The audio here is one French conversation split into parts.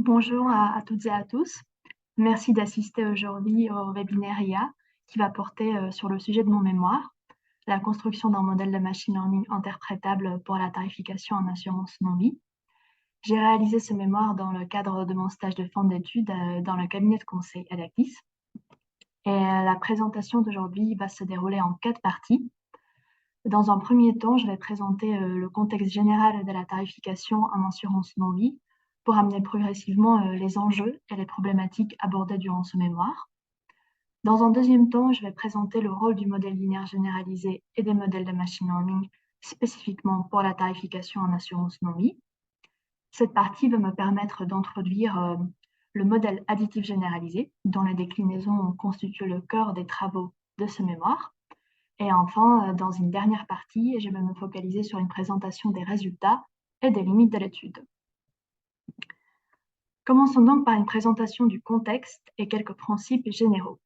Bonjour à toutes et à tous. Merci d'assister aujourd'hui au webinaire IA qui va porter sur le sujet de mon mémoire, la construction d'un modèle de machine learning interprétable pour la tarification en assurance non-vie. J'ai réalisé ce mémoire dans le cadre de mon stage de fin d'études dans le cabinet de conseil Adactis. Et la présentation d'aujourd'hui va se dérouler en 4 parties. Dans un premier temps, je vais présenter le contexte général de la tarification en assurance non-vie pour amener progressivement les enjeux et les problématiques abordées durant ce mémoire. Dans un deuxième temps, je vais présenter le rôle du modèle linéaire généralisé et des modèles de machine learning spécifiquement pour la tarification en assurance non-vie. Cette partie va me permettre d'introduire le modèle additif généralisé, dont la déclinaison constitue le cœur des travaux de ce mémoire. Et enfin, dans une dernière partie, je vais me focaliser sur une présentation des résultats et des limites de l'étude. Commençons donc par une présentation du contexte et quelques principes généraux.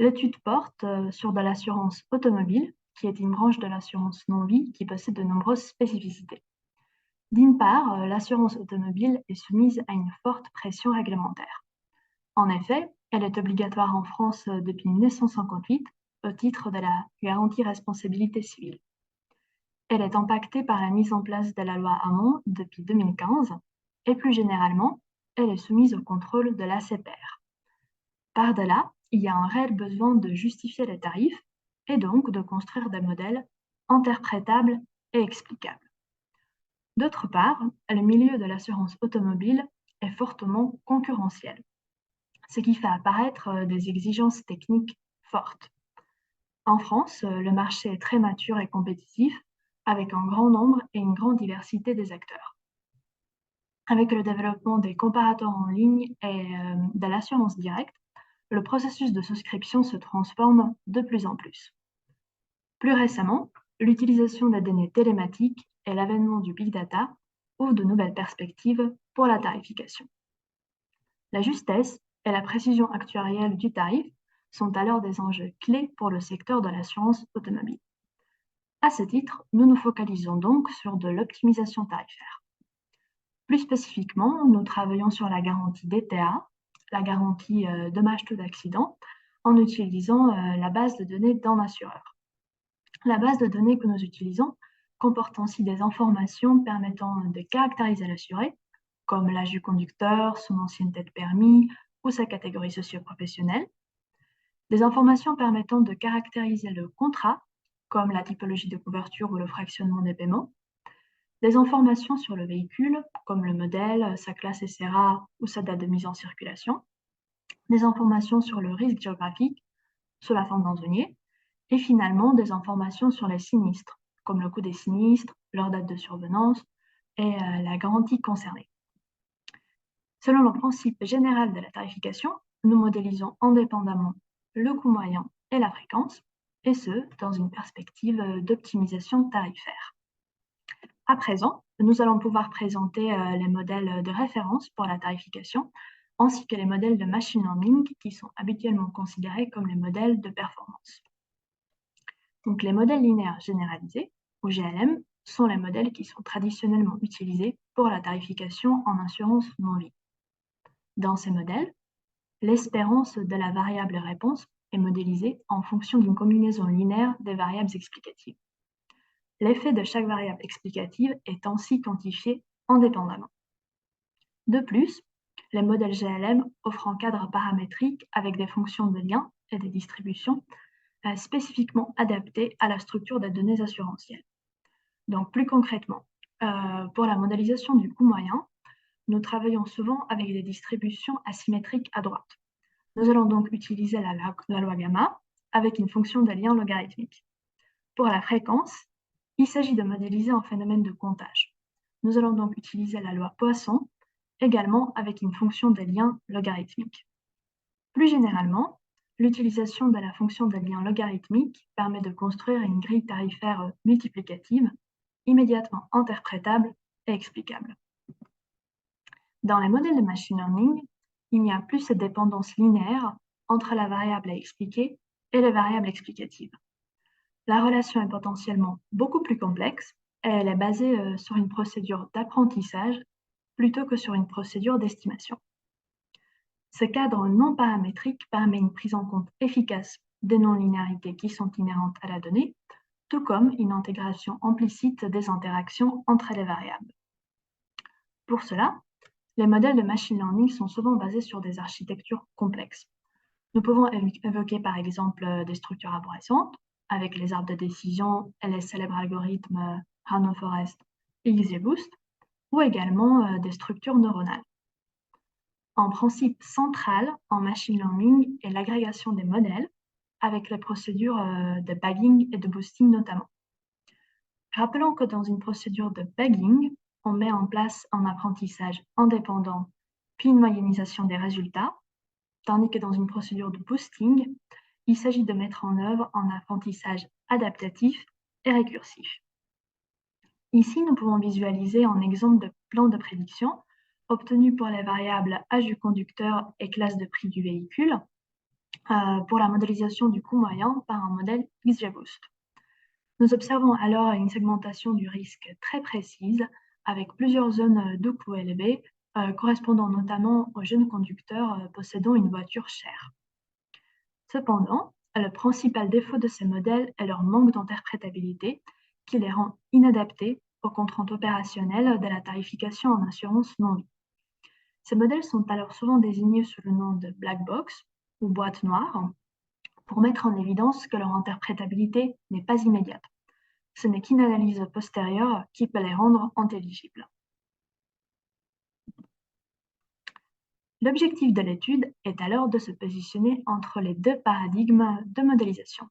L'étude porte sur de l'assurance automobile, qui est une branche de l'assurance non-vie qui possède de nombreuses spécificités. D'une part, l'assurance automobile est soumise à une forte pression réglementaire. En effet, elle est obligatoire en France depuis 1958 au titre de la garantie responsabilité civile. Elle est impactée par la mise en place de la loi Hamon depuis 2015 et plus généralement, elle est soumise au contrôle de l'ACPR. Par-delà, il y a un réel besoin de justifier les tarifs et donc de construire des modèles interprétables et explicables. D'autre part, le milieu de l'assurance automobile est fortement concurrentiel, ce qui fait apparaître des exigences techniques fortes. En France, le marché est très mature et compétitif, avec un grand nombre et une grande diversité des acteurs. Avec le développement des comparateurs en ligne et de l'assurance directe, le processus de souscription se transforme de plus en plus. Plus récemment, l'utilisation des données télématiques et l'avènement du big data ouvrent de nouvelles perspectives pour la tarification. La justesse et la précision actuarielle du tarif sont alors des enjeux clés pour le secteur de l'assurance automobile. À ce titre, nous nous focalisons donc sur de l'optimisation tarifaire. Plus spécifiquement, nous travaillons sur la garantie DTA, la garantie dommage taux d'accident, en utilisant la base de données d'un assureur. La base de données que nous utilisons comporte ainsi des informations permettant de caractériser l'assuré, comme l'âge du conducteur, son ancienneté de permis ou sa catégorie socio-professionnelle. Des informations permettant de caractériser le contrat, comme la typologie de couverture ou le fractionnement des paiements. Des informations sur le véhicule, comme le modèle, sa classe SRA ou sa date de mise en circulation. Des informations sur le risque géographique, sous la forme d'un zonier. Et finalement, des informations sur les sinistres, comme le coût des sinistres, leur date de survenance et la garantie concernée. Selon le principe général de la tarification, nous modélisons indépendamment le coût moyen et la fréquence, et ce, dans une perspective d'optimisation tarifaire. À présent, nous allons pouvoir présenter les modèles de référence pour la tarification, ainsi que les modèles de machine learning qui sont habituellement considérés comme les modèles de performance. Donc, les modèles linéaires généralisés, ou GLM, sont les modèles qui sont traditionnellement utilisés pour la tarification en assurance non-vie. Dans ces modèles, l'espérance de la variable réponse est modélisée en fonction d'une combinaison linéaire des variables explicatives. L'effet de chaque variable explicative est ainsi quantifié indépendamment. De plus, les modèles GLM offrent un cadre paramétrique avec des fonctions de lien et des distributions spécifiquement adaptées à la structure des données assurantielles. Donc, plus concrètement, pour la modélisation du coût moyen, nous travaillons souvent avec des distributions asymétriques à droite. Nous allons donc utiliser la loi gamma avec une fonction de lien logarithmique. Pour la fréquence, il s'agit de modéliser un phénomène de comptage. Nous allons donc utiliser la loi Poisson, également avec une fonction de lien logarithmique. Plus généralement, l'utilisation de la fonction de lien logarithmique permet de construire une grille tarifaire multiplicative, immédiatement interprétable et explicable. Dans les modèles de machine learning, il n'y a plus cette dépendance linéaire entre la variable à expliquer et les variables explicatives. La relation est potentiellement beaucoup plus complexe et elle est basée sur une procédure d'apprentissage plutôt que sur une procédure d'estimation. Ce cadre non paramétrique permet une prise en compte efficace des non-linéarités qui sont inhérentes à la donnée, tout comme une intégration implicite des interactions entre les variables. Pour cela, les modèles de machine learning sont souvent basés sur des architectures complexes. Nous pouvons évoquer par exemple des structures arborescentes, avec les arbres de décision et les célèbres algorithmes Random Forest et XGBoost, ou également des structures neuronales. Un principe central en machine learning est l'agrégation des modèles, avec les procédures de bagging et de boosting notamment. Rappelons que dans une procédure de bagging, on met en place un apprentissage indépendant, puis une moyennisation des résultats, tandis que dans une procédure de boosting, il s'agit de mettre en œuvre un apprentissage adaptatif et récursif. Ici, nous pouvons visualiser un exemple de plan de prédiction obtenu pour les variables âge du conducteur et classe de prix du véhicule pour la modélisation du coût moyen par un modèle XGBoost. Nous observons alors une segmentation du risque très précise avec plusieurs zones de coûts élevés correspondant notamment aux jeunes conducteurs possédant une voiture chère. Cependant, le principal défaut de ces modèles est leur manque d'interprétabilité qui les rend inadaptés aux contraintes opérationnelles de la tarification en assurance non-vie. Ces modèles sont alors souvent désignés sous le nom de black box ou boîte noire pour mettre en évidence que leur interprétabilité n'est pas immédiate. Ce n'est qu'une analyse postérieure qui peut les rendre intelligibles. L'objectif de l'étude est alors de se positionner entre les deux paradigmes de modélisation.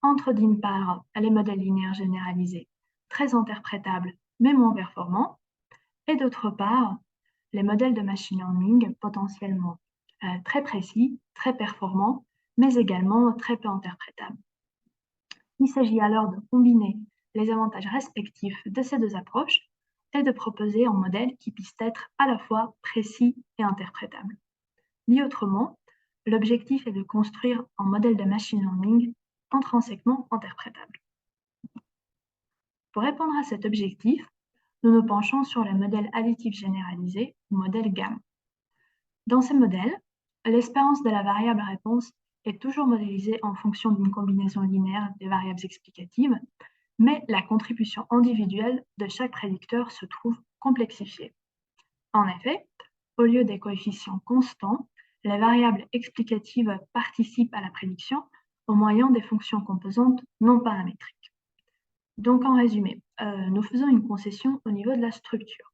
Entre d'une part les modèles linéaires généralisés, très interprétables mais moins performants, et d'autre part les modèles de machine learning potentiellement très précis, très performants, mais également très peu interprétables. Il s'agit alors de combiner les avantages respectifs de ces deux approches et de proposer un modèle qui puisse être à la fois précis et interprétable. Dit autrement, l'objectif est de construire un modèle de machine learning intrinsèquement interprétable. Pour répondre à cet objectif, nous nous penchons sur le modèle additif généralisé ou modèle GAM. Dans ces modèles, l'espérance de la variable réponse est toujours modélisée en fonction d'une combinaison linéaire des variables explicatives, mais la contribution individuelle de chaque prédicteur se trouve complexifiée. En effet, au lieu des coefficients constants, les variables explicatives participent à la prédiction au moyen des fonctions composantes non paramétriques. Donc en résumé, nous faisons une concession au niveau de la structure.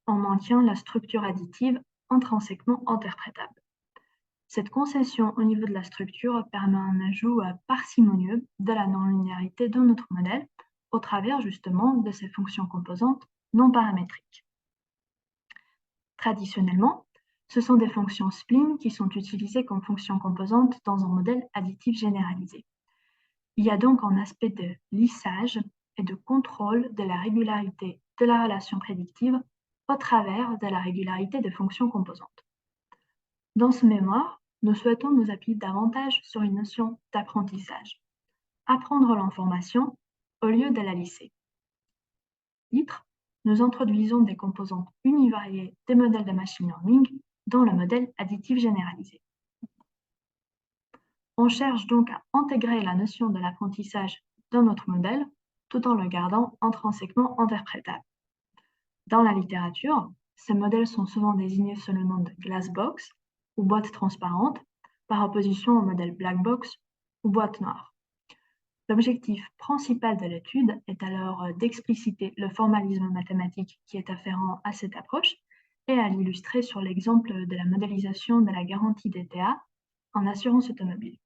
On maintient la structure additive intrinsèquement interprétable. Cette concession au niveau de la structure permet un ajout parcimonieux de la non-linéarité dans notre modèle au travers justement de ces fonctions composantes non paramétriques. Traditionnellement, ce sont des fonctions spline qui sont utilisées comme fonctions composantes dans un modèle additif généralisé. Il y a donc un aspect de lissage et de contrôle de la régularité de la relation prédictive au travers de la régularité des fonctions composantes. Dans ce mémoire, nous souhaitons nous appuyer davantage sur une notion d'apprentissage. Apprendre l'information au lieu de la lisser. Titre, nous introduisons des composantes univariées des modèles de machine learning dans le modèle additif généralisé. On cherche donc à intégrer la notion de l'apprentissage dans notre modèle tout en le gardant intrinsèquement interprétable. Dans la littérature, ces modèles sont souvent désignés sous le nom de glass box ou boîte transparente par opposition au modèle black box ou boîte noire. L'objectif principal de l'étude est alors d'expliciter le formalisme mathématique qui est afférent à cette approche et à l'illustrer sur l'exemple de la modélisation de la garantie DTA en assurance automobile.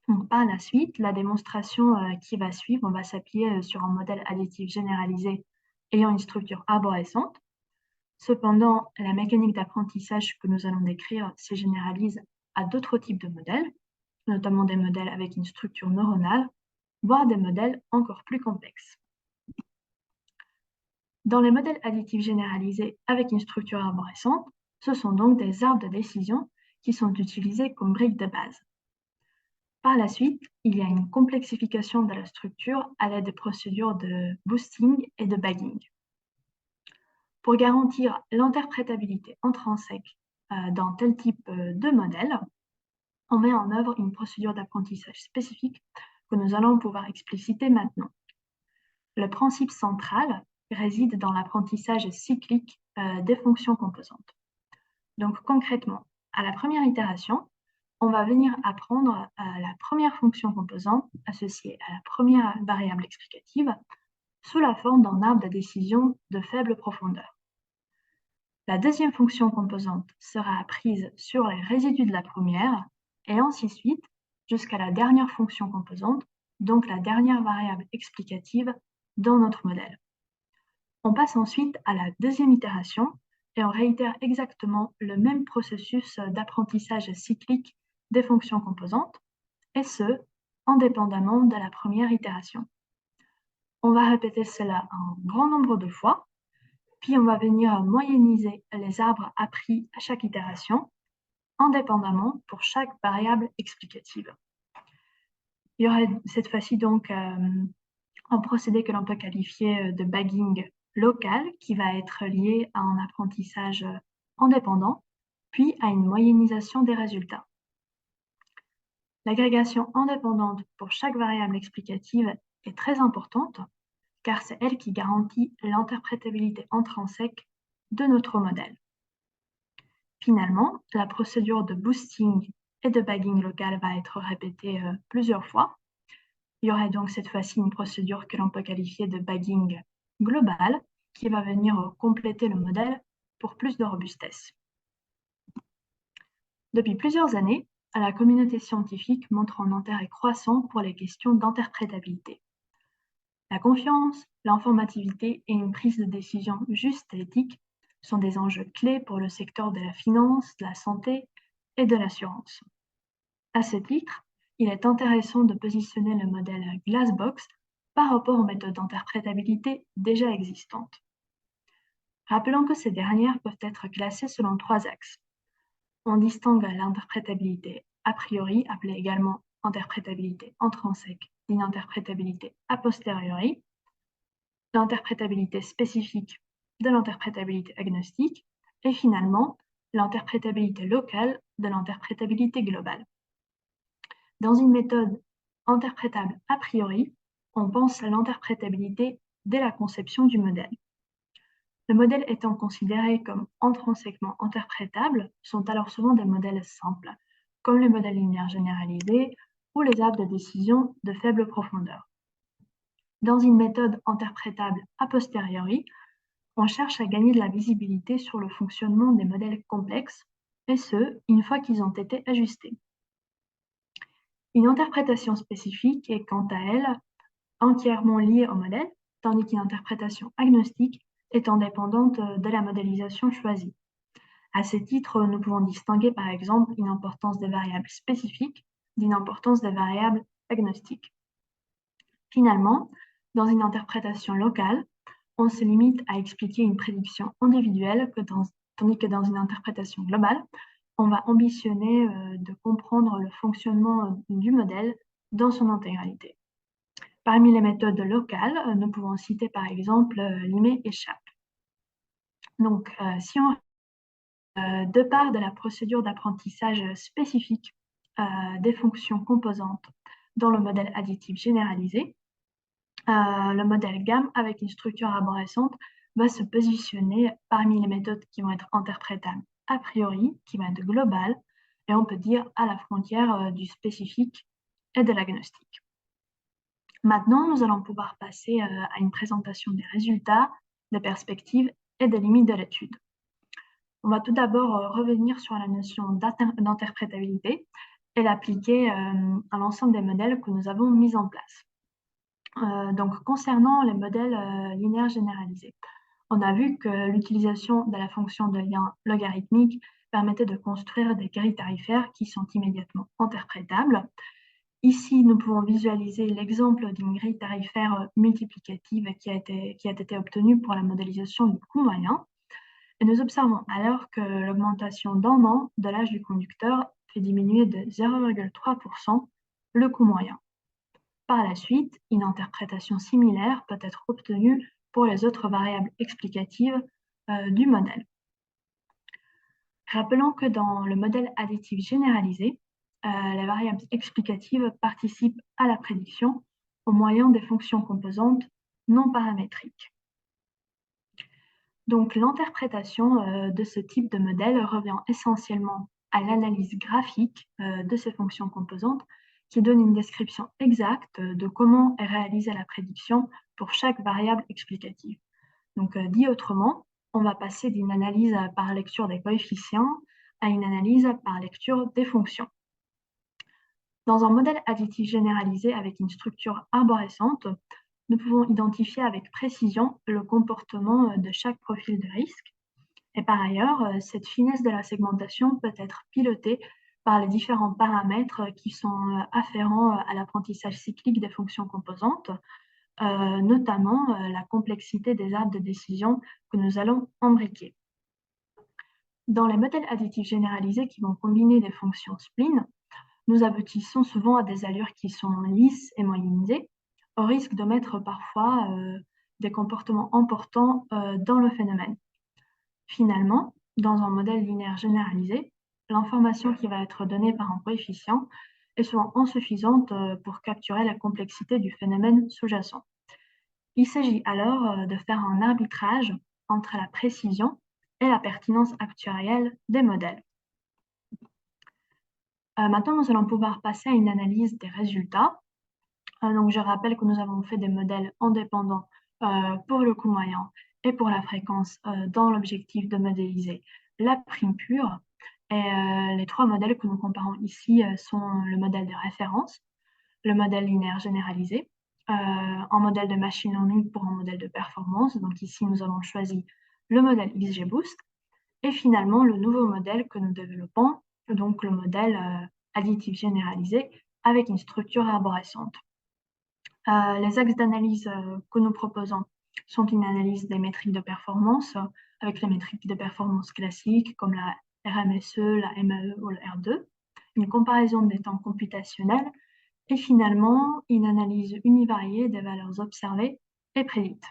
Donc, par la suite, la démonstration qui va suivre, on va s'appuyer sur un modèle additif généralisé ayant une structure arborescente. Cependant, la mécanique d'apprentissage que nous allons décrire se généralise à d'autres types de modèles, notamment des modèles avec une structure neuronale, voire des modèles encore plus complexes. Dans les modèles additifs généralisés avec une structure arborescente, ce sont donc des arbres de décision qui sont utilisés comme briques de base. Par la suite, il y a une complexification de la structure à l'aide de procédures de boosting et de bagging. Pour garantir l'interprétabilité intrinsèque dans tel type de modèle, on met en œuvre une procédure d'apprentissage spécifique que nous allons pouvoir expliciter maintenant. Le principe central réside dans l'apprentissage cyclique des fonctions composantes. Donc concrètement, à la première itération, on va venir apprendre la première fonction composante associée à la première variable explicative sous la forme d'un arbre de décision de faible profondeur. La deuxième fonction composante sera apprise sur les résidus de la première et ainsi de suite jusqu'à la dernière fonction composante, donc la dernière variable explicative dans notre modèle. On passe ensuite à la deuxième itération et on réitère exactement le même processus d'apprentissage cyclique des fonctions composantes, et ce, indépendamment de la première itération. On va répéter cela un grand nombre de fois, puis on va venir moyenniser les arbres appris à chaque itération, indépendamment pour chaque variable explicative. Il y aurait cette fois-ci donc un procédé que l'on peut qualifier de bagging local, qui va être lié à un apprentissage indépendant, puis à une moyennisation des résultats. L'agrégation indépendante pour chaque variable explicative est très importante, car c'est elle qui garantit l'interprétabilité intrinsèque de notre modèle. Finalement, la procédure de boosting et de bagging local va être répétée plusieurs fois. Il y aurait donc cette fois-ci une procédure que l'on peut qualifier de bagging global, qui va venir compléter le modèle pour plus de robustesse. Depuis plusieurs années, la communauté scientifique montre un intérêt croissant pour les questions d'interprétabilité. La confiance, l'informativité et une prise de décision juste et éthique sont des enjeux clés pour le secteur de la finance, de la santé et de l'assurance. À ce titre, il est intéressant de positionner le modèle Glassbox par rapport aux méthodes d'interprétabilité déjà existantes. Rappelons que ces dernières peuvent être classées selon 3 axes. On distingue l'interprétabilité a priori, appelée également interprétabilité intrinsèque, d'une interprétabilité a posteriori, l'interprétabilité spécifique de l'interprétabilité agnostique, et finalement, l'interprétabilité locale de l'interprétabilité globale. Dans une méthode interprétable a priori, on pense à l'interprétabilité dès la conception du modèle. Le modèle étant considéré comme intrinsèquement interprétable sont alors souvent des modèles simples, comme les modèles linéaires généralisés ou les arbres de décision de faible profondeur. Dans une méthode interprétable a posteriori, on cherche à gagner de la visibilité sur le fonctionnement des modèles complexes, et ce, une fois qu'ils ont été ajustés. Une interprétation spécifique est quant à elle entièrement liée au modèle, tandis qu'une interprétation agnostique est indépendante de la modélisation choisie. À ce titre, nous pouvons distinguer par exemple une importance des variables spécifiques d'une importance des variables agnostiques. Finalement, dans une interprétation locale, on se limite à expliquer une prédiction individuelle, tandis que dans une interprétation globale, on va ambitionner de comprendre le fonctionnement du modèle dans son intégralité. Parmi les méthodes locales, nous pouvons citer par exemple LIME et CHAP. Donc, si on de part de la procédure d'apprentissage spécifique des fonctions composantes dans le modèle additif généralisé, le modèle GAM avec une structure arborescente va se positionner parmi les méthodes qui vont être interprétables a priori, qui vont être globales, et on peut dire à la frontière du spécifique et de l'agnostique. Maintenant, nous allons pouvoir passer à une présentation des résultats, des perspectives et des limites de l'étude. On va tout d'abord revenir sur la notion d'interprétabilité et l'appliquer à l'ensemble des modèles que nous avons mis en place. Donc, concernant les modèles linéaires généralisés, on a vu que l'utilisation de la fonction de lien logarithmique permettait de construire des grilles tarifaires qui sont immédiatement interprétables. Ici, nous pouvons visualiser l'exemple d'une grille tarifaire multiplicative qui a été obtenue pour la modélisation du coût moyen. Et nous observons alors que l'augmentation d'un an de l'âge du conducteur fait diminuer de 0,3% le coût moyen. Par la suite, une interprétation similaire peut être obtenue pour les autres variables explicatives du modèle. Rappelons que dans le modèle additif généralisé, les variables explicatives participent à la prédiction au moyen des fonctions composantes non paramétriques. Donc l'interprétation de ce type de modèle revient essentiellement à l'analyse graphique de ces fonctions composantes qui donne une description exacte de comment est réalisée la prédiction pour chaque variable explicative. Donc dit autrement, on va passer d'une analyse par lecture des coefficients à une analyse par lecture des fonctions. Dans un modèle additif généralisé avec une structure arborescente, nous pouvons identifier avec précision le comportement de chaque profil de risque. Et par ailleurs, cette finesse de la segmentation peut être pilotée par les différents paramètres qui sont afférents à l'apprentissage cyclique des fonctions composantes, notamment la complexité des arbres de décision que nous allons embriquer. Dans les modèles additifs généralisés qui vont combiner des fonctions spleen, nous aboutissons souvent à des allures qui sont lisses et moyennisées, au risque de mettre parfois des comportements importants dans le phénomène. Finalement, dans un modèle linéaire généralisé, l'information qui va être donnée par un coefficient est souvent insuffisante pour capturer la complexité du phénomène sous-jacent. Il s'agit alors de faire un arbitrage entre la précision et la pertinence actuarielle des modèles. Maintenant, nous allons pouvoir passer à une analyse des résultats. Donc, je rappelle que nous avons fait des modèles indépendants pour le coût moyen et pour la fréquence dans l'objectif de modéliser la prime pure. Et les trois modèles que nous comparons ici sont le modèle de référence, le modèle linéaire généralisé, un modèle de machine learning pour un modèle de performance. Donc ici, nous avons choisi le modèle XGBoost. Et finalement, le nouveau modèle que nous développons, donc le modèle additif généralisé avec une structure arborescente. Les axes d'analyse que nous proposons sont une analyse des métriques de performance avec les métriques de performance classiques comme la RMSE, la MAE ou le R2, une comparaison des temps computationnels et finalement une analyse univariée des valeurs observées et prédites.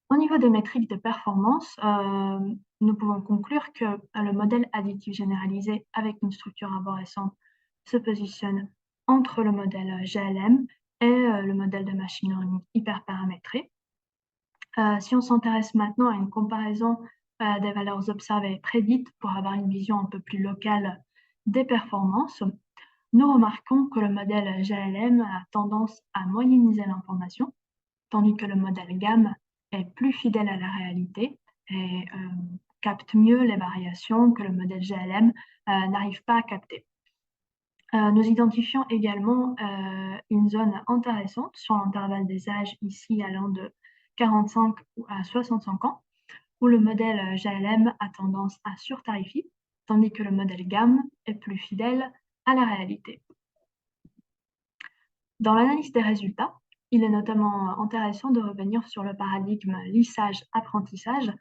Au niveau des métriques de performance, nous pouvons conclure que le modèle additif généralisé avec une structure arborescente se positionne entre le modèle GLM et le modèle de machine learning hyperparamétré. Si on s'intéresse maintenant à une comparaison des valeurs observées et prédites pour avoir une vision un peu plus locale des performances, nous remarquons que le modèle GLM a tendance à moyenniser l'information, tandis que le modèle GAM est plus fidèle à la réalité et capte mieux les variations que le modèle GLM n'arrive pas à capter. Nous identifions également une zone intéressante sur l'intervalle des âges ici allant de 45 à 65 ans, où le modèle GLM a tendance à surtarifier, tandis que le modèle GAM est plus fidèle à la réalité. Dans l'analyse des résultats, il est notamment intéressant de revenir sur le paradigme lissage-apprentissage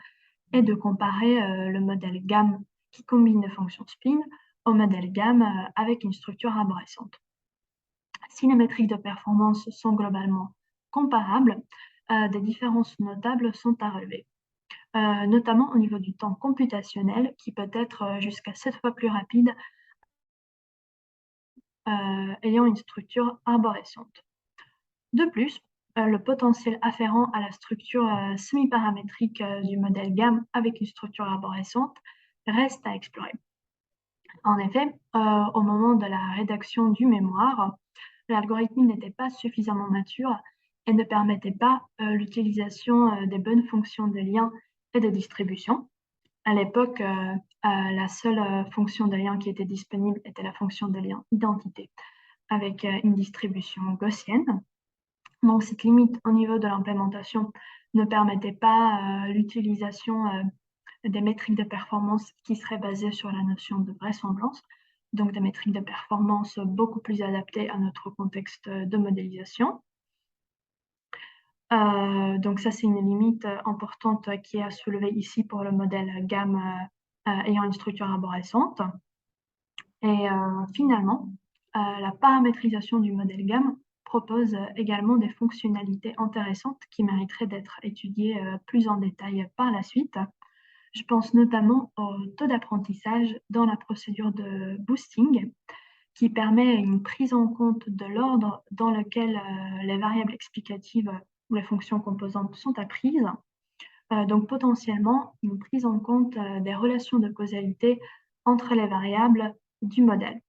et de comparer le modèle GAM qui combine des fonctions spleen au modèle GAM avec une structure arborescente. Si les métriques de performance sont globalement comparables, des différences notables sont à relever, notamment au niveau du temps computationnel qui peut être jusqu'à 7 fois plus rapide ayant une structure arborescente. De plus, le potentiel afférent à la structure semi-paramétrique du modèle GAM avec une structure arborescente reste à explorer. En effet, au moment de la rédaction du mémoire, l'algorithme n'était pas suffisamment mature et ne permettait pas l'utilisation des bonnes fonctions de lien et de distribution. À l'époque, la seule fonction de lien qui était disponible était la fonction de lien identité avec une distribution gaussienne. Donc, cette limite au niveau de l'implémentation ne permettait pas l'utilisation des métriques de performance qui seraient basées sur la notion de vraisemblance, donc des métriques de performance beaucoup plus adaptées à notre contexte de modélisation. Donc ça, c'est une limite importante qui est à soulever ici pour le modèle GAM ayant une structure arborescente. Et finalement, la paramétrisation du modèle GAM propose également des fonctionnalités intéressantes qui mériteraient d'être étudiées plus en détail par la suite. Je pense notamment au taux d'apprentissage dans la procédure de boosting, qui permet une prise en compte de l'ordre dans lequel les variables explicatives ou les fonctions composantes sont apprises. Donc potentiellement une prise en compte des relations de causalité entre les variables du modèle.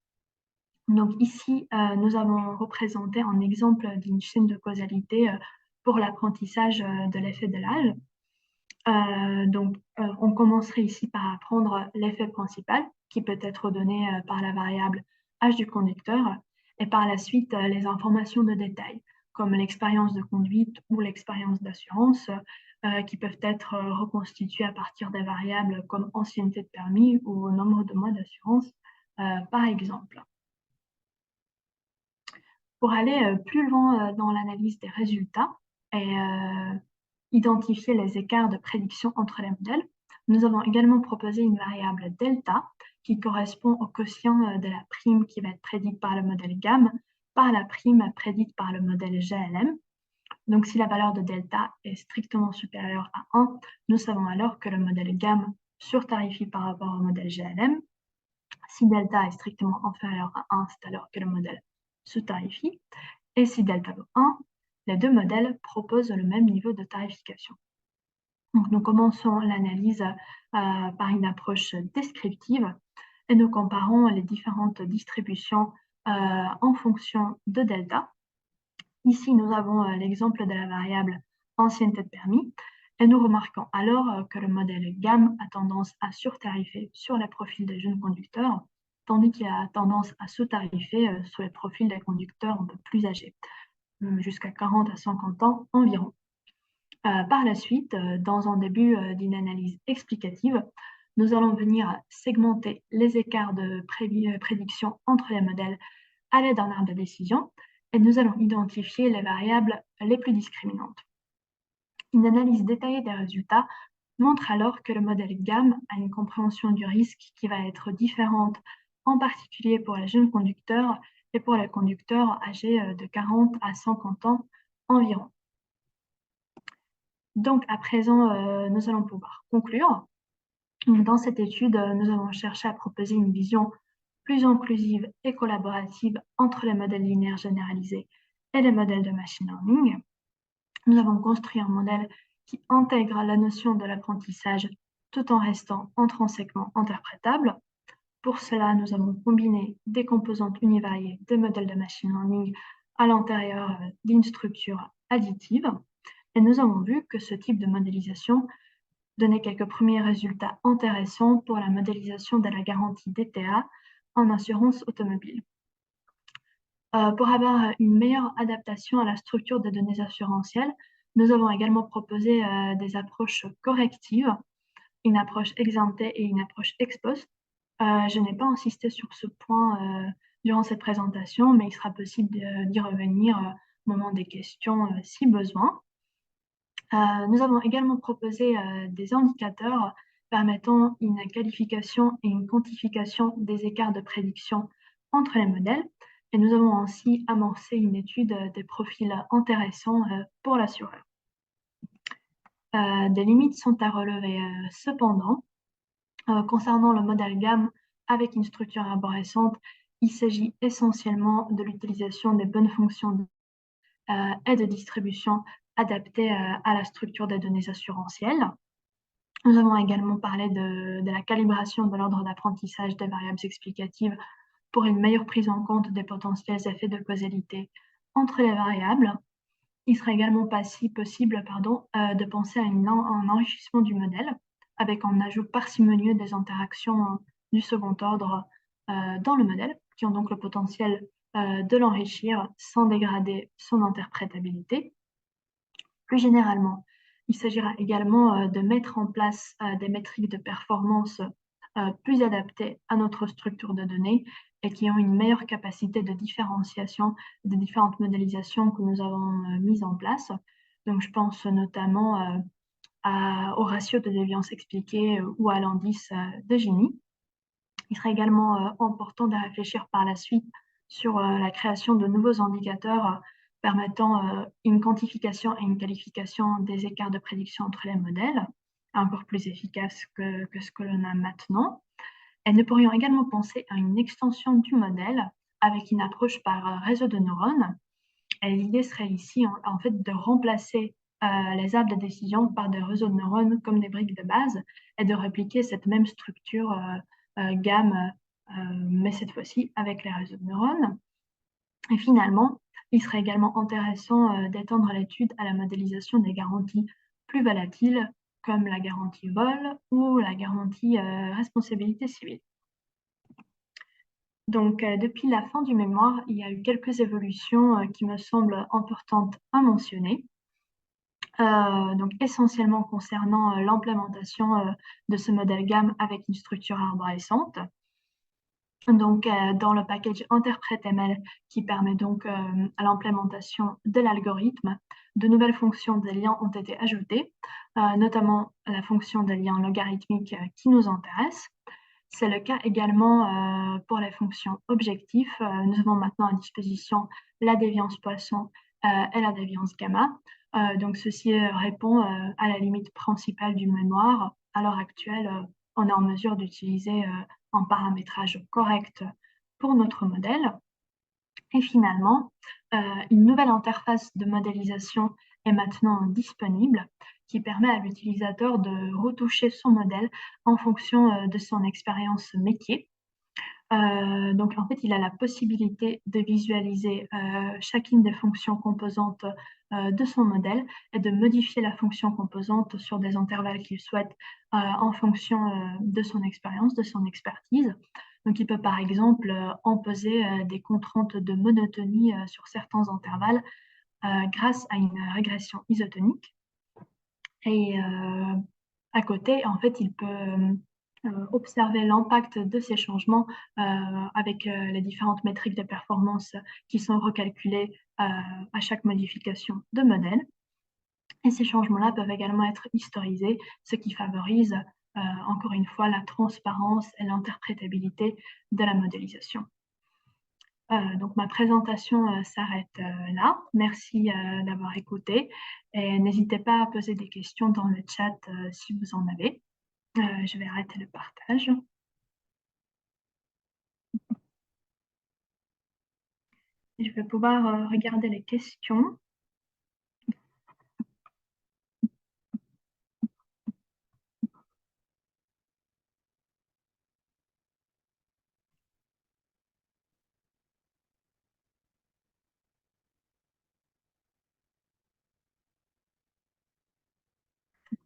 Donc ici, nous avons représenté un exemple d'une chaîne de causalité pour l'apprentissage de l'effet de l'âge. On commencerait ici par apprendre l'effet principal, qui peut être donné par la variable âge du conducteur, et par la suite les informations de détail, comme l'expérience de conduite ou l'expérience d'assurance, qui peuvent être reconstituées à partir des variables comme ancienneté de permis ou nombre de mois d'assurance, par exemple. Pour aller plus loin dans l'analyse des résultats et identifier les écarts de prédiction entre les modèles, nous avons également proposé une variable delta qui correspond au quotient de la prime qui va être prédite par le modèle GAM par la prime prédite par le modèle GLM. Donc si la valeur de delta est strictement supérieure à 1, nous savons alors que le modèle GAM surtarifie par rapport au modèle GLM. Si delta est strictement inférieur à 1, c'est alors que le modèle sous-tarifie. Et si delta vaut 1, les deux modèles proposent le même niveau de tarification. Donc, nous commençons l'analyse par une approche descriptive et nous comparons les différentes distributions en fonction de delta. Ici, nous avons l'exemple de la variable ancienneté de permis et nous remarquons alors que le modèle GAM a tendance à surtarifer sur les profils des jeunes conducteurs, tandis qu'il a tendance à sous-tarifer sur les profils des conducteurs un peu plus âgés, jusqu'à 40 à 50 ans environ. Par la suite, dans un début d'une analyse explicative, nous allons venir segmenter les écarts de prédiction entre les modèles à l'aide d'un arbre de décision et nous allons identifier les variables les plus discriminantes. Une analyse détaillée des résultats montre alors que le modèle GAM a une compréhension du risque qui va être différente, en particulier pour les jeunes conducteurs et pour les conducteurs âgés de 40 à 50 ans environ. Donc, à présent, nous allons pouvoir conclure. Dans cette étude, nous avons cherché à proposer une vision plus inclusive et collaborative entre les modèles linéaires généralisés et les modèles de machine learning. Nous avons construit un modèle qui intègre la notion de l'apprentissage tout en restant intrinsèquement interprétable. Pour cela, nous avons combiné des composantes univariées des modèles de machine learning à l'intérieur d'une structure additive. Et nous avons vu que ce type de modélisation donnait quelques premiers résultats intéressants pour la modélisation de la garantie DTA en assurance automobile. Pour avoir une meilleure adaptation à la structure des données assurantielles, nous avons également proposé des approches correctives, une approche ex ante et une approche ex post. Je n'ai pas insisté sur ce point durant cette présentation, mais il sera possible d'y revenir au moment des questions si besoin. Nous avons également proposé des indicateurs permettant une qualification et une quantification des écarts de prédiction entre les modèles. Et nous avons ainsi amorcé une étude des profils intéressants pour l'assureur. Des limites sont à relever cependant. Concernant le modèle GAM avec une structure arborescente, il s'agit essentiellement de l'utilisation des bonnes fonctions et de distribution adaptées à la structure des données assurantielles. Nous avons également parlé de la calibration de l'ordre d'apprentissage des variables explicatives pour une meilleure prise en compte des potentiels effets de causalité entre les variables. Il serait également possible de penser à un enrichissement du modèle avec un ajout parcimonieux des interactions du second ordre dans le modèle, qui ont donc le potentiel de l'enrichir sans dégrader son interprétabilité. Plus généralement, il s'agira également de mettre en place des métriques de performance plus adaptées à notre structure de données et qui ont une meilleure capacité de différenciation des différentes modélisations que nous avons mises en place. Donc, je pense notamment au ratio de déviance expliqué ou à l'indice de Gini. Il serait également important de réfléchir par la suite sur la création de nouveaux indicateurs permettant une quantification et une qualification des écarts de prédiction entre les modèles, encore plus efficace que ce que l'on a maintenant. Et nous pourrions également penser à une extension du modèle avec une approche par réseau de neurones. Et l'idée serait ici, en fait, de remplacer les arbres de décision par des réseaux de neurones comme des briques de base et de répliquer cette même structure gamme, mais cette fois-ci avec les réseaux de neurones. Et finalement, il serait également intéressant d'étendre l'étude à la modélisation des garanties plus volatiles, comme la garantie vol ou la garantie responsabilité civile. Donc, depuis la fin du mémoire, il y a eu quelques évolutions qui me semblent importantes à mentionner. Donc essentiellement concernant l'implémentation de ce modèle GAM avec une structure arborescente. Donc, dans le package interpret-ML qui permet donc à l'implémentation de l'algorithme, de nouvelles fonctions de liens ont été ajoutées, notamment la fonction de lien logarithmique qui nous intéresse. C'est le cas également pour les fonctions objectifs. Nous avons maintenant à disposition la déviance Poisson et la déviance gamma. Donc, ceci répond à la limite principale du mémoire. À l'heure actuelle, on est en mesure d'utiliser un paramétrage correct pour notre modèle. Et finalement, une nouvelle interface de modélisation est maintenant disponible qui permet à l'utilisateur de retoucher son modèle en fonction de son expérience métier. Donc, en fait, il a la possibilité de visualiser chacune des fonctions composantes de son modèle et de modifier la fonction composante sur des intervalles qu'il souhaite en fonction de son expérience, de son expertise. Donc, il peut par exemple imposer des contraintes de monotonie sur certains intervalles grâce à une régression isotonique. Et à côté, en fait, il peut observer l'impact de ces changements avec les différentes métriques de performance qui sont recalculées à chaque modification de modèle. Et ces changements-là peuvent également être historisés, ce qui favorise encore une fois la transparence et l'interprétabilité de la modélisation. Donc ma présentation s'arrête là. Merci d'avoir écouté et n'hésitez pas à poser des questions dans le chat si vous en avez. Je vais arrêter le partage. Je vais pouvoir regarder les questions.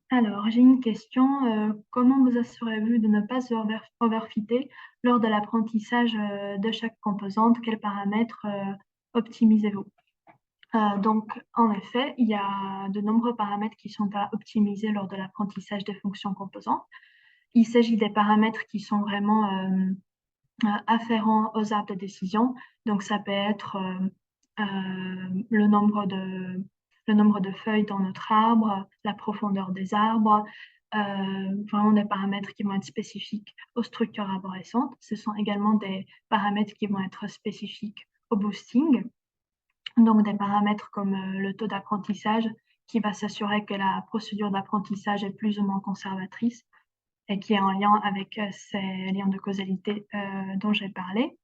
Alors, j'ai une question. Comment vous assurez-vous de ne pas overfitter lors de l'apprentissage de chaque composante? Quels paramètres optimisez-vous? Donc, en effet, il y a de nombreux paramètres qui sont à optimiser lors de l'apprentissage des fonctions composantes. Il s'agit des paramètres qui sont vraiment afférents aux arbres de décision. Donc, ça peut être le nombre de feuilles dans notre arbre, la profondeur des arbres, vraiment des paramètres qui vont être spécifiques aux structures arborescentes. Ce sont également des paramètres qui vont être spécifiques au boosting. Donc, des paramètres comme le taux d'apprentissage qui va s'assurer que la procédure d'apprentissage est plus ou moins conservatrice et qui est en lien avec ces liens de causalité dont j'ai parlé.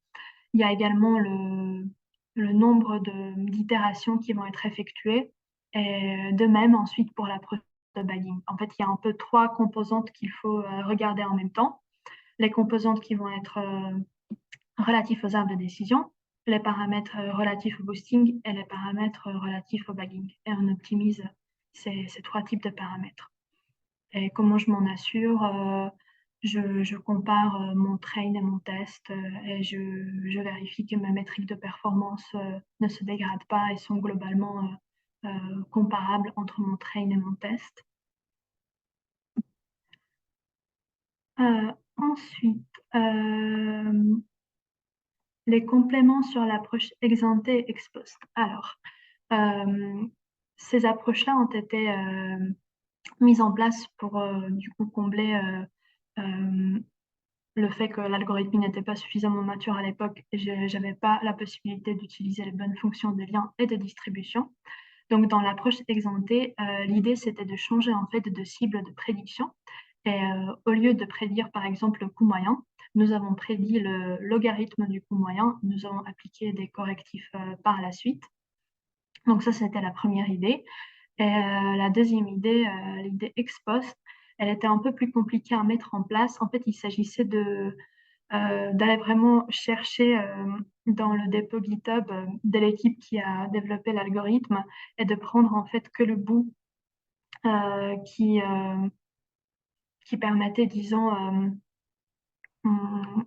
Il y a également le nombre d'itérations qui vont être effectuées et de même ensuite pour la procédure de bagging. En fait, il y a un peu trois composantes qu'il faut regarder en même temps. Les composantes qui vont être relatifs aux arbres de décision, les paramètres relatifs au boosting et les paramètres relatifs au bagging. Et on optimise ces trois types de paramètres. Et comment je m'en assure? Je compare mon train et mon test et je vérifie que mes métriques de performance ne se dégradent pas et sont globalement comparables entre mon train et mon test. Ensuite, les compléments sur l'approche ex-ante et ex-post. Alors, ces approches-là ont été mises en place pour du coup combler le fait que l'algorithme n'était pas suffisamment mature à l'époque et j'avais pas la possibilité d'utiliser les bonnes fonctions de lien et de distribution. Donc, dans l'approche exemptée, l'idée, c'était de changer en fait de cible de prédiction. Et au lieu de prédire, par exemple, le coût moyen, nous avons prédit le logarithme du coût moyen. Nous avons appliqué des correctifs par la suite. Donc ça, c'était la première idée. Et la deuxième idée, l'idée ex post, elle était un peu plus compliquée à mettre en place. En fait, il s'agissait d'aller vraiment chercher dans le dépôt GitHub de l'équipe qui a développé l'algorithme et de prendre en fait que le bout euh, qui, euh, qui permettait, disons, hum,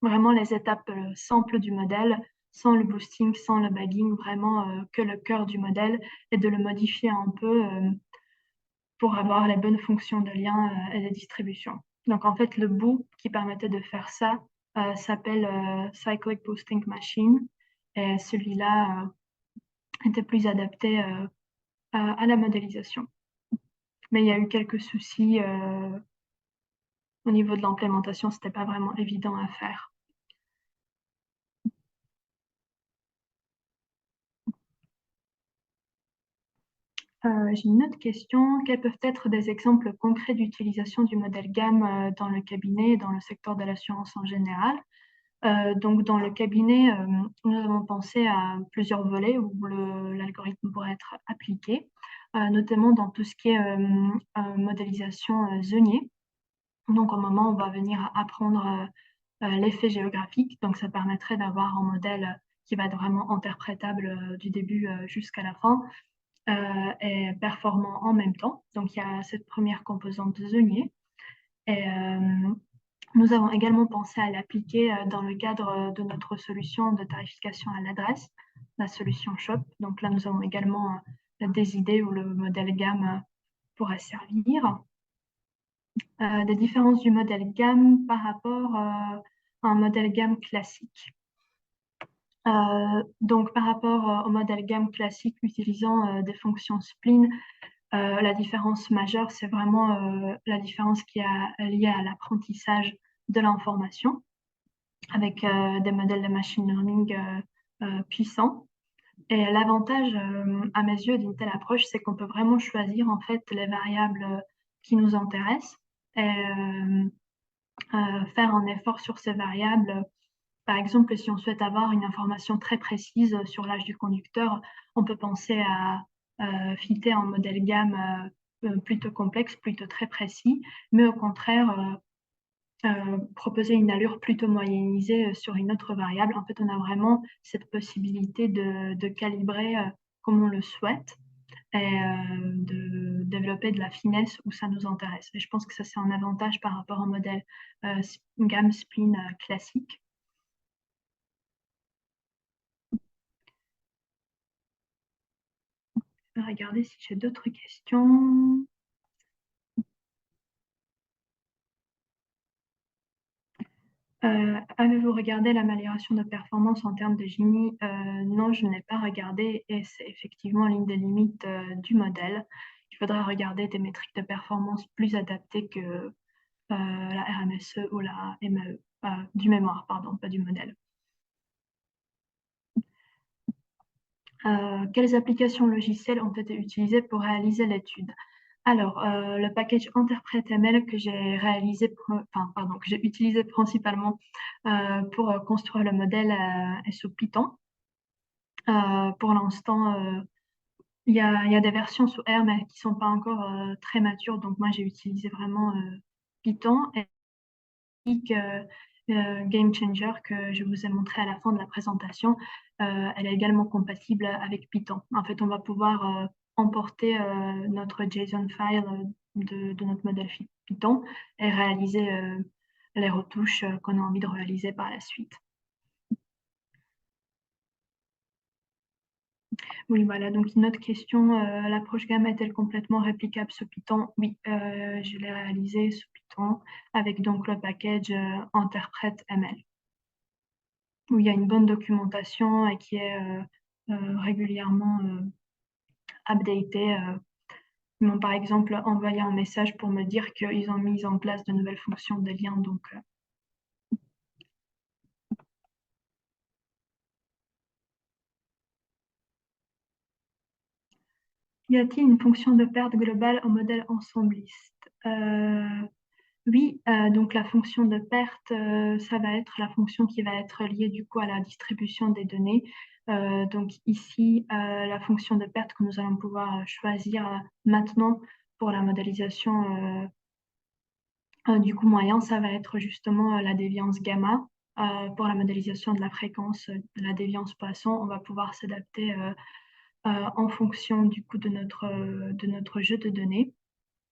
vraiment les étapes simples du modèle, sans le boosting, sans le bagging, vraiment que le cœur du modèle et de le modifier un peu pour avoir les bonnes fonctions de lien et de distribution. Donc en fait, le bout qui permettait de faire ça s'appelle Cyclic Boosting Machine et celui-là était plus adapté à la modélisation. Mais il y a eu quelques soucis au niveau de l'implémentation, c'était pas vraiment évident à faire. J'ai une autre question. Quels peuvent être des exemples concrets d'utilisation du modèle GAM dans le cabinet et dans le secteur de l'assurance en général? Donc, dans le cabinet, nous avons pensé à plusieurs volets où l'algorithme pourrait être appliqué, notamment dans tout ce qui est modélisation Zonier. Donc, au moment où on va venir apprendre l'effet géographique, donc ça permettrait d'avoir un modèle qui va être vraiment interprétable du début jusqu'à la fin et performant en même temps. Donc, il y a cette première composante de Zonier. Et nous avons également pensé à l'appliquer dans le cadre de notre solution de tarification à l'adresse, la solution Shop. Donc là, nous avons également des idées où le modèle GAM pourrait servir. Des différences du modèle GAM par rapport à un modèle GAM classique. Donc par rapport au modèle GAM classique utilisant des fonctions spleen, la différence majeure, c'est vraiment la différence qui est liée à l'apprentissage de l'information avec des modèles de machine learning puissants. Et l'avantage, à mes yeux, d'une telle approche, c'est qu'on peut vraiment choisir en fait les variables qui nous intéressent et faire un effort sur ces variables. Par exemple, si on souhaite avoir une information très précise sur l'âge du conducteur, on peut penser à fitter un modèle gamme plutôt complexe, plutôt très précis, mais au contraire, proposer une allure plutôt moyennisée sur une autre variable. En fait, on a vraiment cette possibilité de calibrer comme on le souhaite et de développer de la finesse où ça nous intéresse. Et je pense que ça, c'est un avantage par rapport au modèle gamme spleen classique. Je vais regarder si j'ai d'autres questions. Avez-vous regardé l'amélioration de performance en termes de Gini? Non, je n'ai pas regardé et c'est effectivement l'une des limites du modèle. Il faudra regarder des métriques de performance plus adaptées que la RMSE ou la MAE, du mémoire, pardon, pas du modèle. Quelles applications logicielles ont été utilisées pour réaliser l'étude? Alors, le package InterpretML que j'ai réalisé, enfin, pardon, que j'ai utilisé principalement pour construire le modèle est sous Python. Pour l'instant, il y a des versions sous R, mais qui sont pas encore très matures. Donc, moi, j'ai utilisé vraiment Python et Game Changer que je vous ai montré à la fin de la présentation. Elle est également compatible avec Python. En fait, on va pouvoir emporter notre JSON file de notre modèle Python et réaliser les retouches qu'on a envie de réaliser par la suite. Oui, voilà, donc une autre question, l'approche gamme est-elle complètement réplicable sous Python? Oui, je l'ai réalisé sous Python avec donc le package interprète ML, où il y a une bonne documentation et qui est régulièrement updatée. Ils m'ont par exemple envoyé un message pour me dire qu'ils ont mis en place de nouvelles fonctions de lien, donc Y a-t-il une fonction de perte globale en modèle ensembliste? Oui, donc la fonction de perte, ça va être la fonction qui va être liée du coup à la distribution des données. Donc ici, la fonction de perte que nous allons pouvoir choisir maintenant pour la modélisation du coût moyen, ça va être justement la déviance gamma. Pour la modélisation de la fréquence de la déviance Poisson, on va pouvoir s'adapter en fonction du coup de notre jeu de données.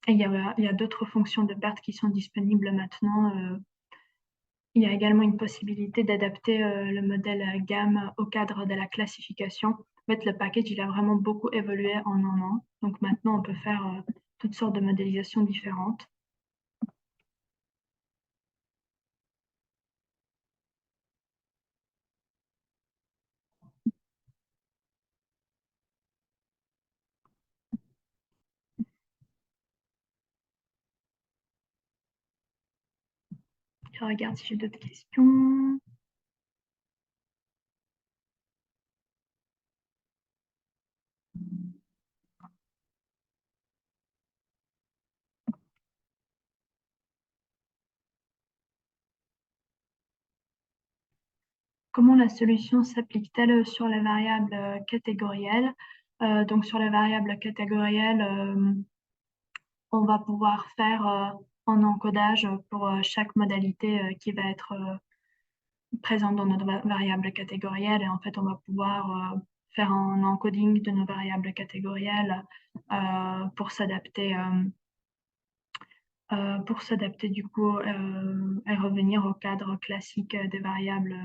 Et il y a d'autres fonctions de perte qui sont disponibles maintenant. Il y a également une possibilité d'adapter le modèle GAM au cadre de la classification. En fait, le package, il a vraiment beaucoup évolué en un an. Donc maintenant, on peut faire toutes sortes de modélisations différentes. Je regarde si j'ai d'autres questions. Comment la solution s'applique-t-elle sur les variables catégorielles? Donc sur les variables catégorielles, on va pouvoir faire un encodage pour chaque modalité qui va être présente dans notre variable catégorielle. Et en fait, on va pouvoir faire un encoding de nos variables catégorielles pour s'adapter du coup et revenir au cadre classique des variables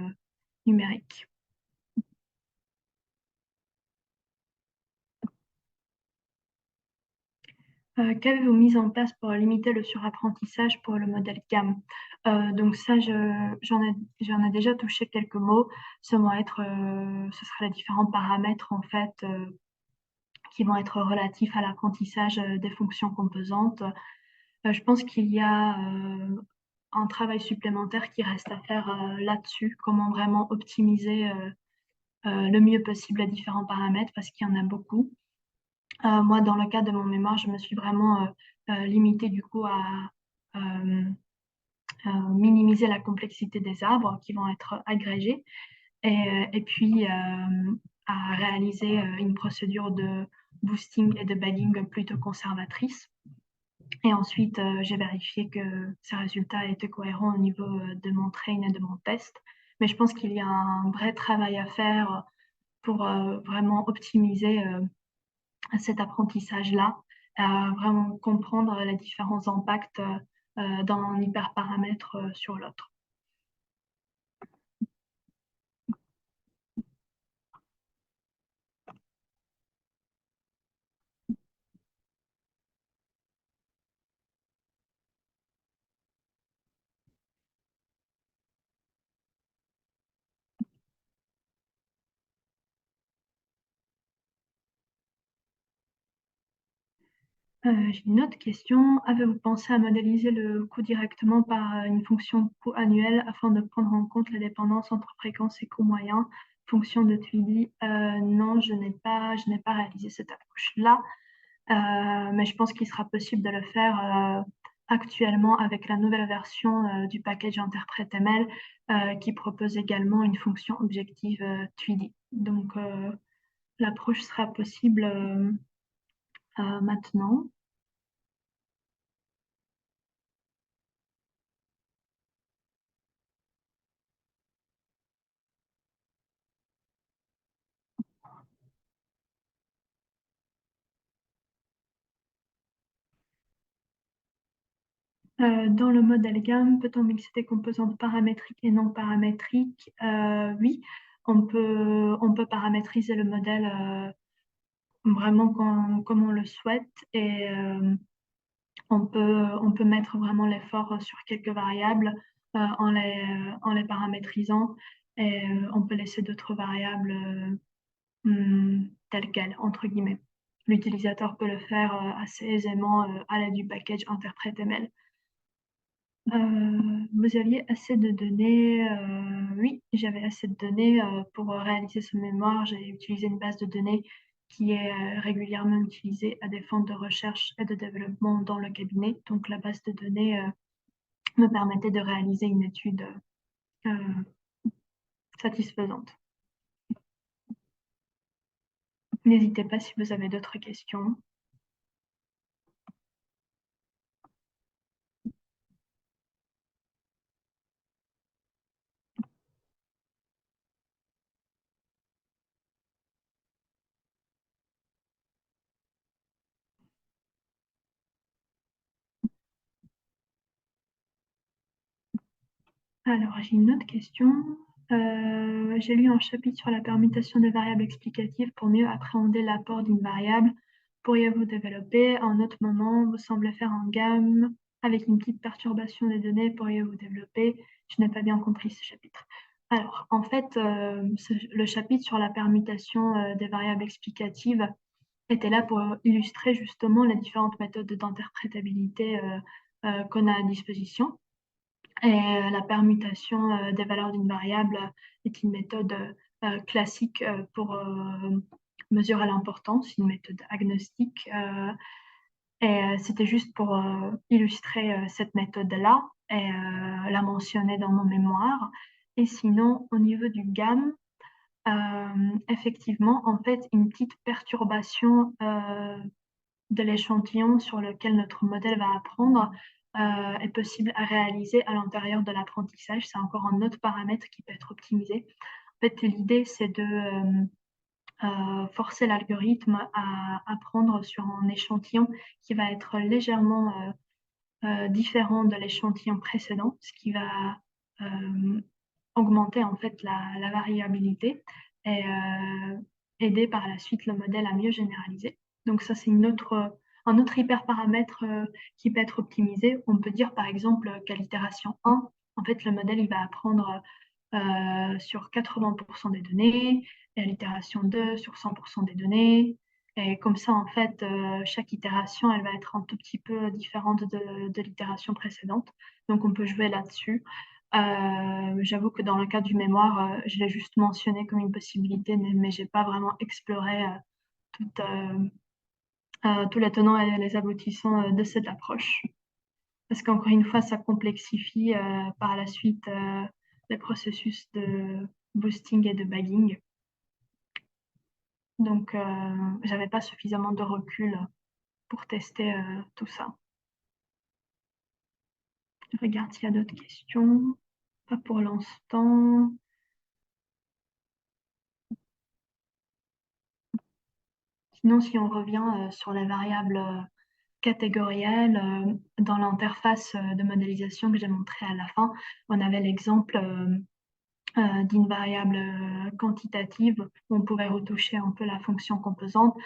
numériques. Qu'avez-vous mis en place pour limiter le surapprentissage pour le modèle GAM? Donc ça, j'en ai déjà touché quelques mots. Ce sera les différents paramètres en fait qui vont être relatifs à l'apprentissage des fonctions composantes. Je pense qu'il y a un travail supplémentaire qui reste à faire là-dessus, comment vraiment optimiser le mieux possible les différents paramètres parce qu'il y en a beaucoup. Moi, dans le cas de mon mémoire, je me suis vraiment limitée du coup euh, minimiser la complexité des arbres qui vont être agrégés et puis à réaliser une procédure de boosting et de bagging plutôt conservatrice. Et ensuite, j'ai vérifié que ces résultats étaient cohérents au niveau de mon train et de mon test. Mais je pense qu'il y a un vrai travail à faire pour vraiment optimiser cet apprentissage-là, vraiment comprendre les différents impacts d'un hyperparamètre sur l'autre. J'ai une autre question. Avez-vous pensé à modéliser le coût directement par une fonction coût annuel afin de prendre en compte la dépendance entre fréquence et coût moyen, fonction de Tweedy? Non, je n'ai pas réalisé cette approche-là, mais je pense qu'il sera possible de le faire actuellement avec la nouvelle version du package interprète ML qui propose également une fonction objective Tweedy. Donc, l'approche sera possible maintenant. Dans le modèle GAM, peut-on mixer des composantes paramétriques et non paramétriques? Oui, on peut paramétriser le modèle vraiment comme on le souhaite et on peut mettre vraiment l'effort sur quelques variables en les paramétrisant et on peut laisser d'autres variables telles quelles, entre guillemets. L'utilisateur peut le faire assez aisément à l'aide du package interprète ML. Vous aviez assez de données? Oui, j'avais assez de données pour réaliser ce mémoire. J'ai utilisé une base de données qui est régulièrement utilisé à des fins de recherche et de développement dans le cabinet. Donc la base de données me permettait de réaliser une étude satisfaisante. N'hésitez pas si vous avez d'autres questions. Alors, j'ai une autre question. J'ai lu un chapitre sur la permutation des variables explicatives pour mieux appréhender l'apport d'une variable. Pourriez-vous développer? À un autre moment, vous semblez faire un gamme avec une petite perturbation des données. Pourriez-vous développer? Je n'ai pas bien compris ce chapitre. Alors, en fait, le chapitre sur la permutation des variables explicatives était là pour illustrer justement les différentes méthodes d'interprétabilité qu'on a à disposition. Et la permutation des valeurs d'une variable est une méthode classique pour mesurer l'importance, une méthode agnostique. Et c'était juste pour illustrer cette méthode-là et la mentionner dans mon mémoire. Et sinon, au niveau du gamme, effectivement, en fait, une petite perturbation de l'échantillon sur lequel notre modèle va apprendre est possible à réaliser à l'intérieur de l'apprentissage. C'est encore un autre paramètre qui peut être optimisé. En fait, l'idée, c'est de forcer l'algorithme à apprendre sur un échantillon qui va être légèrement différent de l'échantillon précédent, ce qui va augmenter en fait la variabilité et aider par la suite le modèle à mieux généraliser. Donc ça, c'est un autre hyperparamètre qui peut être optimisé. On peut dire par exemple qu'à l'itération 1, en fait, le modèle il va apprendre sur 80% des données, et à l'itération 2 sur 100% des données. Et comme ça, en fait, chaque itération, elle va être un tout petit peu différente de l'itération précédente. Donc, on peut jouer là-dessus. J'avoue que dans le cas du mémoire, je l'ai juste mentionné comme une possibilité, mais j'ai pas vraiment exploré tout, tous les tenants et les aboutissants de cette approche. Parce qu'encore une fois, ça complexifie par la suite les processus de boosting et de bagging. Donc, j'avais pas suffisamment de recul pour tester tout ça. Je regarde s'il y a d'autres questions. Pas pour l'instant. Sinon, si on revient sur les variables catégorielles, dans l'interface de modélisation que j'ai montré à la fin, on avait l'exemple d'une variable quantitative où on pouvait retoucher un peu la fonction composante.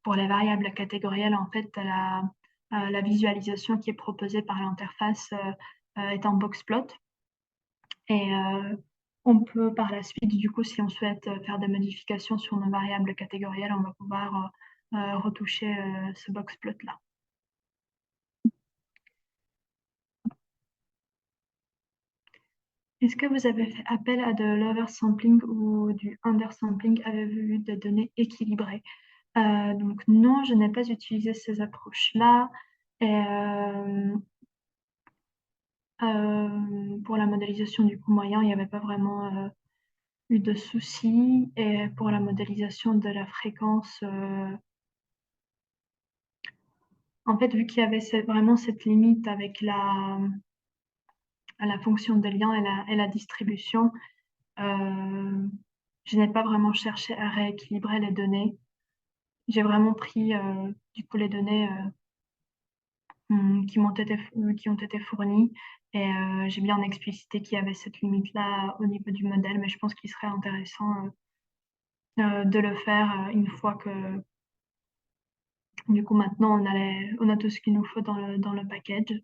Pour les variables catégorielles, en fait, la visualisation qui est proposée par l'interface est en boxplot. Et on peut par la suite, du coup, si on souhaite faire des modifications sur nos variables catégorielles, on va pouvoir retoucher ce boxplot-là. Est-ce que vous avez fait appel à de l'oversampling ou du undersampling? Avez-vous eu des données équilibrées? Donc non, je n'ai pas utilisé ces approches-là. Et pour la modélisation du coût moyen, il n'y avait pas vraiment eu de soucis. Et pour la modélisation de la fréquence, en fait, vu qu'il y avait vraiment cette limite avec la fonction de lien et la distribution, je n'ai pas vraiment cherché à rééquilibrer les données. J'ai vraiment pris du coup les données qui ont été fournies et j'ai bien explicité qu'il y avait cette limite-là au niveau du modèle, mais je pense qu'il serait intéressant de le faire une fois que du coup maintenant on a tout ce qu'il nous faut dans le package.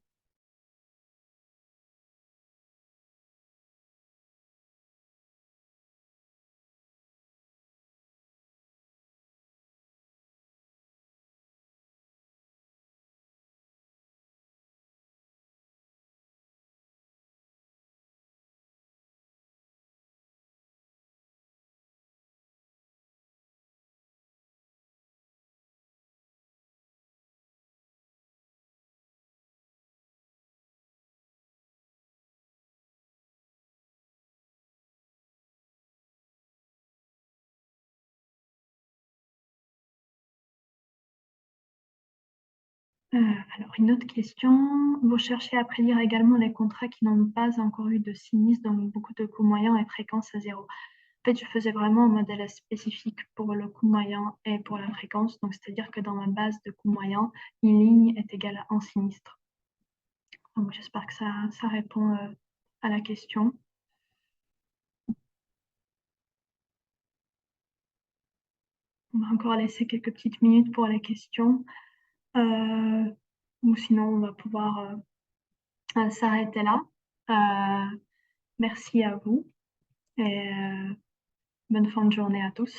Alors une autre question. Vous cherchez à prédire également les contrats qui n'ont pas encore eu de sinistre, donc beaucoup de coûts moyens et fréquence à zéro. En fait, je faisais vraiment un modèle spécifique pour le coût moyen et pour la fréquence. Donc, c'est-à-dire que dans ma base de coût moyen, une ligne est égale à un sinistre. Donc, j'espère que ça répond à la question. On va encore laisser quelques petites minutes pour les questions. Euh, ou sinon, on va pouvoir s'arrêter là. Merci à vous et bonne fin de journée à tous.